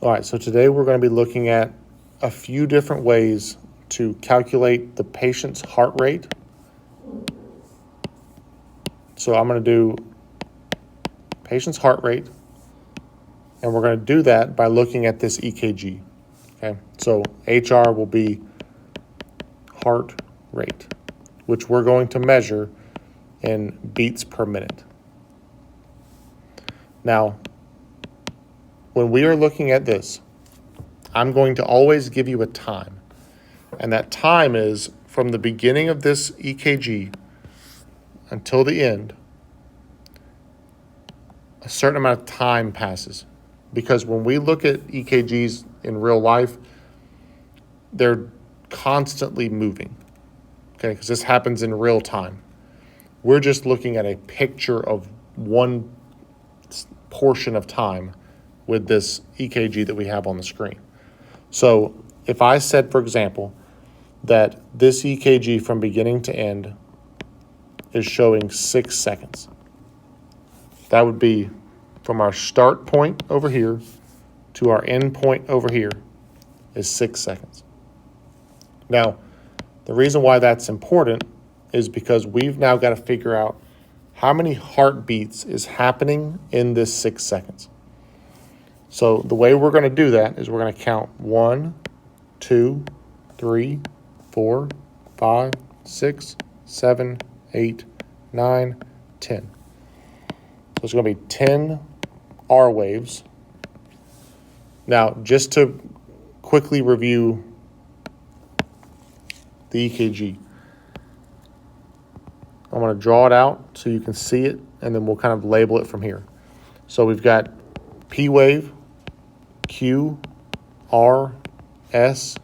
All right, so today we're going to be looking at a few different ways to calculate the patient's heart rate. So I'm going to do patient's heart rate, and we're going to do that by looking at this EKG. Okay, so HR will be heart rate, which we're going to measure in beats per minute. Now, when we are looking at this, I'm going to always give you a time. And that time is from the beginning of this EKG until the end, a certain amount of time passes. Because when we look at EKGs in real life, they're constantly moving, okay? Because this happens in real time. We're just looking at a picture of one portion of time with this EKG that we have on the screen. So if I said, for example, that this EKG from beginning to end is showing 6 seconds, that would be from our start point over here to our end point over here is 6 seconds. Now, the reason why that's important is because we've now got to figure out how many heartbeats is happening in this 6 seconds. So the way we're going to do that is we're going to count 1, 2, 3, 4, 5, 6, 7, 8, 9, 10. So it's going to be 10 R waves. Now, just to quickly review the EKG, I'm going to draw it out so you can see it, and then we'll kind of label it from here. So we've got P wave, Q, R, S,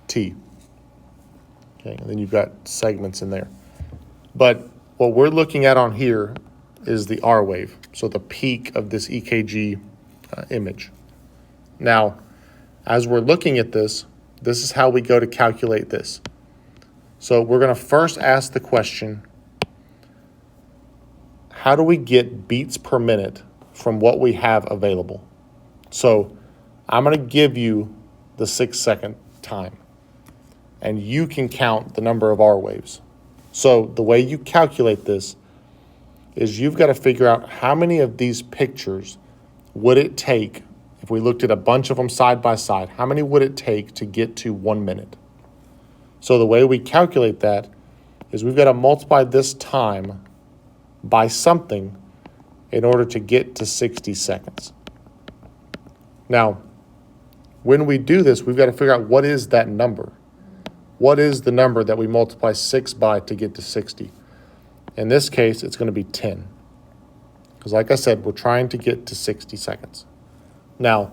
T. Okay, and then you've got segments in there. But what we're looking at on here is the R wave, so the peak of this EKG image. Now, as we're looking at this, this is how we go to calculate this. So we're going to first ask the question, how do we get beats per minute from what we have available? So I'm going to give you the 6 second time, and you can count the number of R waves. So the way you calculate this is you've got to figure out how many of these pictures would it take if we looked at a bunch of them side by side. How many would it take to get to 1 minute? So the way we calculate that is we've got to multiply this time by something in order to get to 60 seconds. Now, when we do this, we've got to figure out what is that number. What is the number that we multiply 6 by to get to 60? In this case, it's going to be 10. Because like I said, we're trying to get to 60 seconds. Now,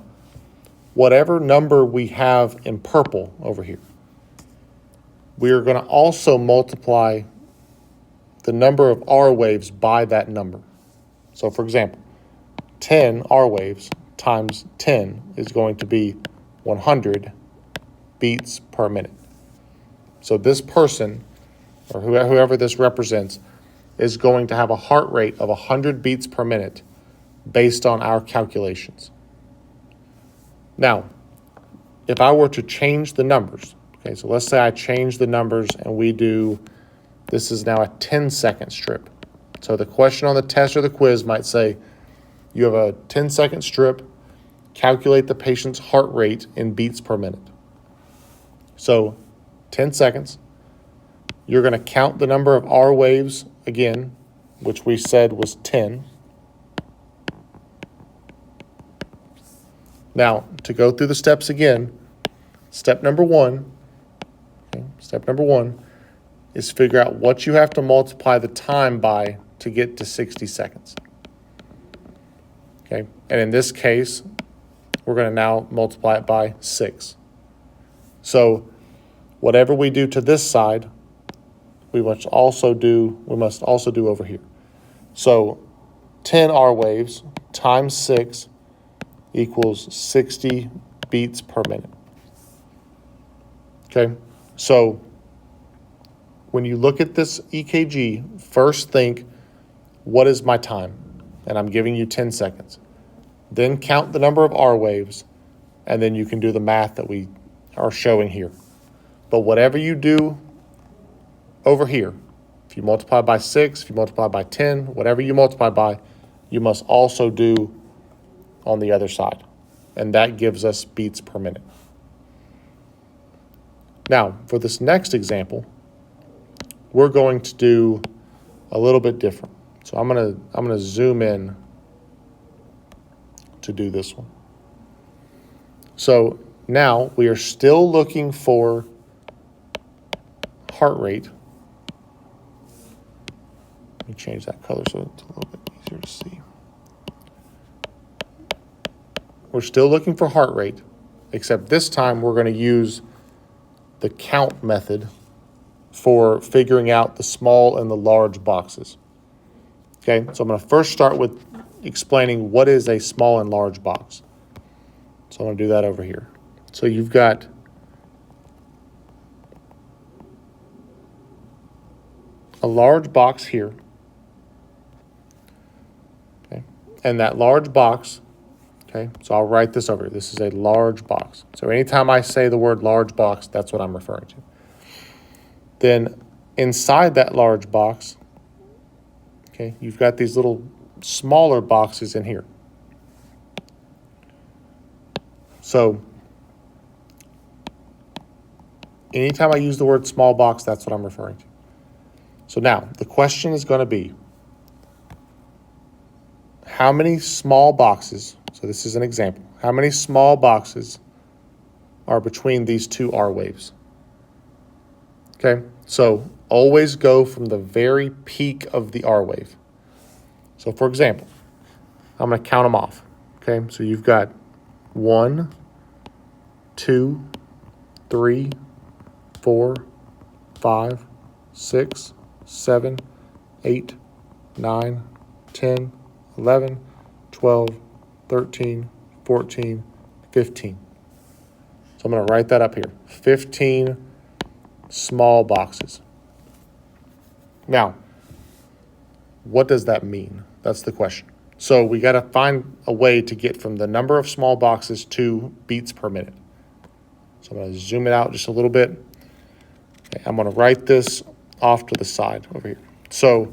whatever number we have in purple over here, we are going to also multiply the number of R waves by that number. So for example, 10 R waves times 10 is going to be 100 beats per minute. So this person, or whoever this represents, is going to have a heart rate of 100 beats per minute based on our calculations. Now, if I were to change the numbers, okay, so let's say I change the numbers and we do, this is now a 10-second strip. So the question on the test or the quiz might say, you have a 10-second strip, calculate the patient's heart rate in beats per minute. So 10 seconds, you're going to count the number of R waves again, which we said was 10. Now, to go through the steps again, step number one is figure out what you have to multiply the time by to get to 60 seconds. Okay, and in this case, we're going to now multiply it by 6. So whatever we do to this side, we must also do over here. So 10 R waves times 6 equals 60 beats per minute. Okay, so when you look at this EKG, first think, what is my time? And I'm giving you 10 seconds. Then count the number of R waves, and then you can do the math that we are showing here. But whatever you do over here, if you multiply by 6, if you multiply by 10, whatever you multiply by, you must also do on the other side. And that gives us beats per minute. Now, for this next example, we're going to do a little bit different. So I'm gonna zoom in to do this one. So now we are still looking for heart rate. Let me change that color so it's a little bit easier to see. We're still looking for heart rate, except this time we're going to use the count method for figuring out the small and the large boxes. Okay, so I'm going to first start with explaining what is a small and large box. So I'm going to do that over here. So you've got a large box here. Okay, and that large box, okay, so I'll write this over here. This is a large box. So anytime I say the word large box, that's what I'm referring to. Then inside that large box, okay, you've got these little smaller boxes in here. So anytime I use the word small box, that's what I'm referring to. So now the question is going to be, how many small boxes, so this is an example, how many small boxes are between these two R waves? Okay, so always go from the very peak of the R wave. So for example, I'm going to count them off. Okay, so you've got 1, 2, 3, 4, 5, 6, 7, 8, 9, 10, 11, 12, 13, 14, 15. So I'm going to write that up here. 15 small boxes. Now, what does that mean? That's the question. So we got to find a way to get from the number of small boxes to beats per minute. So I'm going to zoom it out just a little bit. Okay, I'm going to write this off to the side over here. So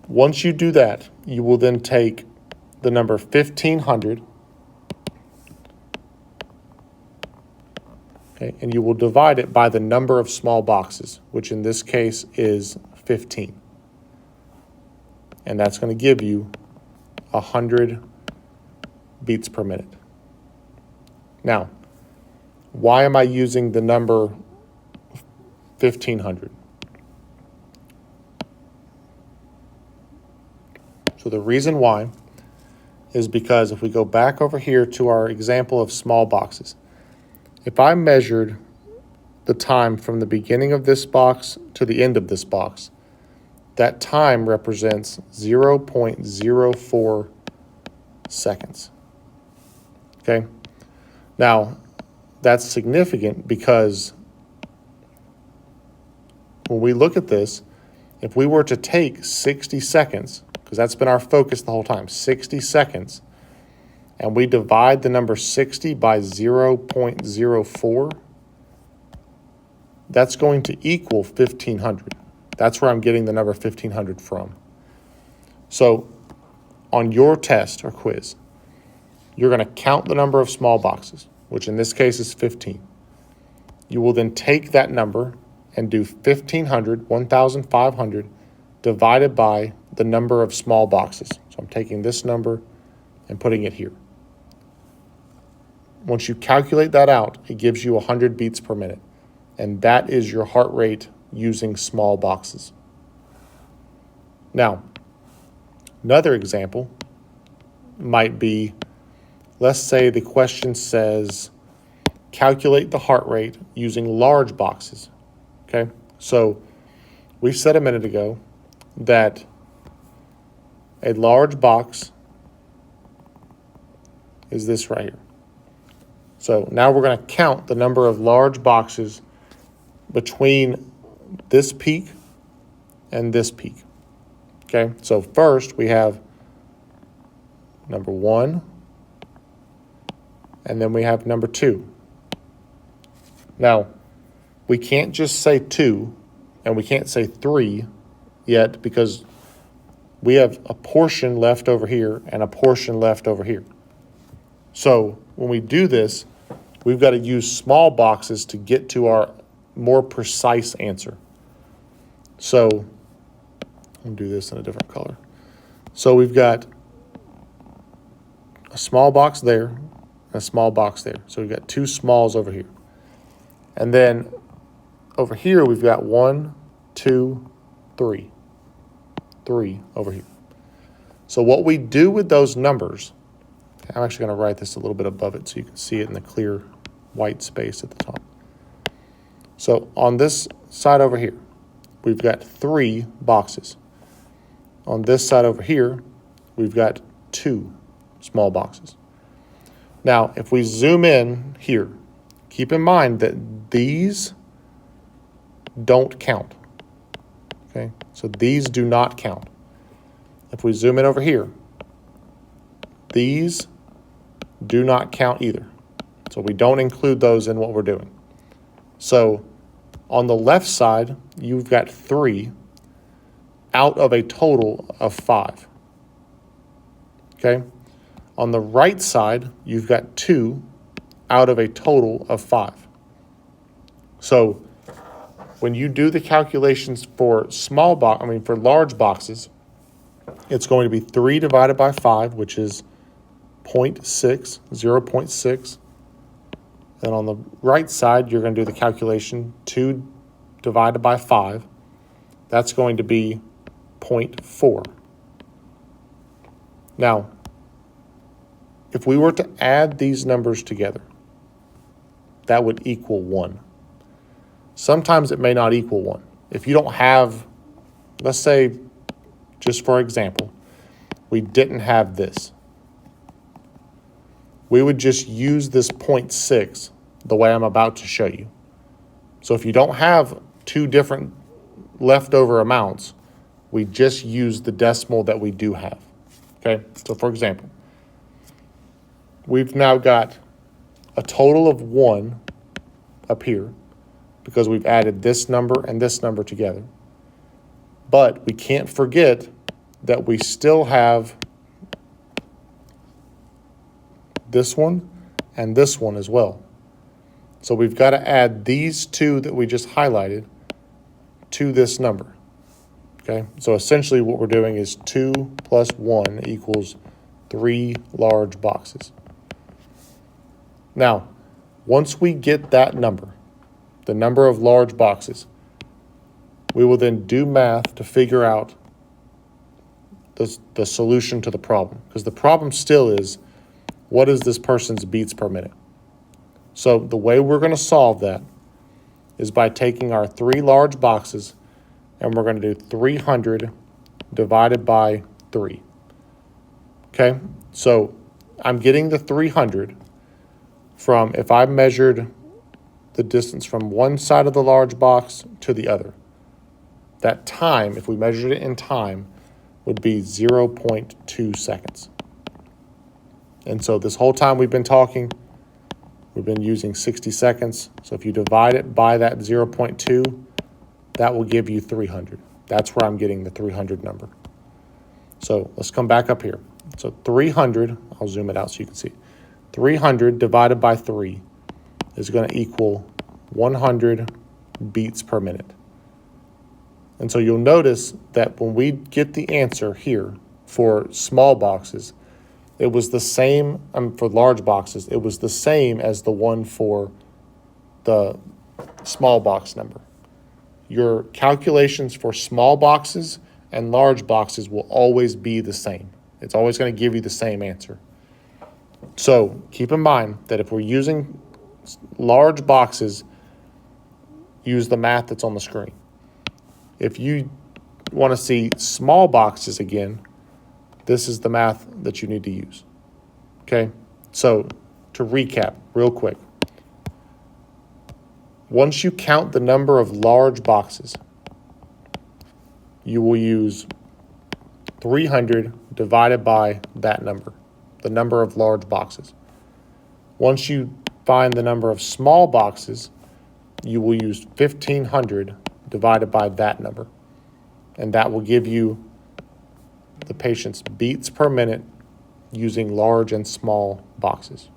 once you do that, you will then take the number 1,500, okay, and you will divide it by the number of small boxes, which in this case is 15. And that's going to give you 100 beats per minute. Now, why am I using the number 1,500? So the reason why is because if we go back over here to our example of small boxes, if I measured the time from the beginning of this box to the end of this box, that time represents 0.04 seconds. Okay? Now, that's significant because when we look at this, if we were to take 60 seconds, because that's been our focus the whole time, 60 seconds, and we divide the number 60 by 0.04, that's going to equal 1,500. That's where I'm getting the number 1,500 from. So on your test or quiz, you're going to count the number of small boxes, which in this case is 15. You will then take that number and do 1,500 divided by the number of small boxes. So I'm taking this number and putting it here. Once you calculate that out, it gives you 100 beats per minute. And that is your heart rate using small boxes. Now, another example might be, let's say the question says, calculate the heart rate using large boxes. Okay, so we said a minute ago that a large box is this right here. So now we're going to count the number of large boxes between this peak and this peak. Okay, so first we have number 1 and then we have number 2. Now, we can't just say 2, and we can't say 3 yet because we have a portion left over here and a portion left over here. So when we do this, we've got to use small boxes to get to our more precise answer. So I'll do this in a different color. So we've got a small box there, and a small box there. So we've got 2 smalls over here. And then over here, we've got 1, 2, 3. 3 over here. So what we do with those numbers, I'm actually going to write this a little bit above it so you can see it in the clear white space at the top. So on this side over here, we've got 3 boxes. On this side over here, we've got 2 small boxes. Now, if we zoom in here, keep in mind that these don't count. Okay, so these do not count. If we zoom in over here, these do not count either. So we don't include those in what we're doing. So on the left side, you've got 3 out of a total of 5. Okay? On the right side, you've got 2 out of a total of 5. So when you do the calculations for for large boxes, it's going to be 3 divided by 5, which is 0.6, 0.6. And on the right side, you're going to do the calculation 2 divided by 5. That's going to be 0.4. Now, if we were to add these numbers together, that would equal 1. Sometimes it may not equal 1. If you don't have, let's say, just for example, we didn't have this. We would just use this 0.6 the way I'm about to show you. So if you don't have 2 different leftover amounts, we just use the decimal that we do have. Okay, so for example, we've now got a total of 1 up here because we've added this number and this number together. But we can't forget that we still have this one and this one as well. So we've got to add these 2 that we just highlighted to this number. Okay, so essentially what we're doing is 2 plus 1 equals 3 large boxes. Now, once we get that number, the number of large boxes, we will then do math to figure out the solution to the problem. Because the problem still is, what is this person's beats per minute? So the way we're going to solve that is by taking our 3 large boxes and we're going to do 300 divided by 3. Okay, so I'm getting the 300 from if I measured the distance from one side of the large box to the other. That time, if we measured it in time, would be 0.2 seconds. And so this whole time we've been talking, we've been using 60 seconds. So if you divide it by that 0.2, that will give you 300. That's where I'm getting the 300 number. So let's come back up here. So 300, I'll zoom it out so you can see. 300 divided by 3 is going to equal 100 beats per minute. And so you'll notice that when we get the answer here for small boxes, it was the same, for large boxes, it was the same as the one for the small box number. Your calculations for small boxes and large boxes will always be the same. It's always going to give you the same answer. So keep in mind that if we're using large boxes, use the math that's on the screen. If you want to see small boxes again, this is the math that you need to use. Okay, so to recap real quick. Once you count the number of large boxes, you will use 300 divided by that number, the number of large boxes. Once you find the number of small boxes, you will use 1,500 divided by that number. And that will give you the patient's beats per minute using large and small boxes.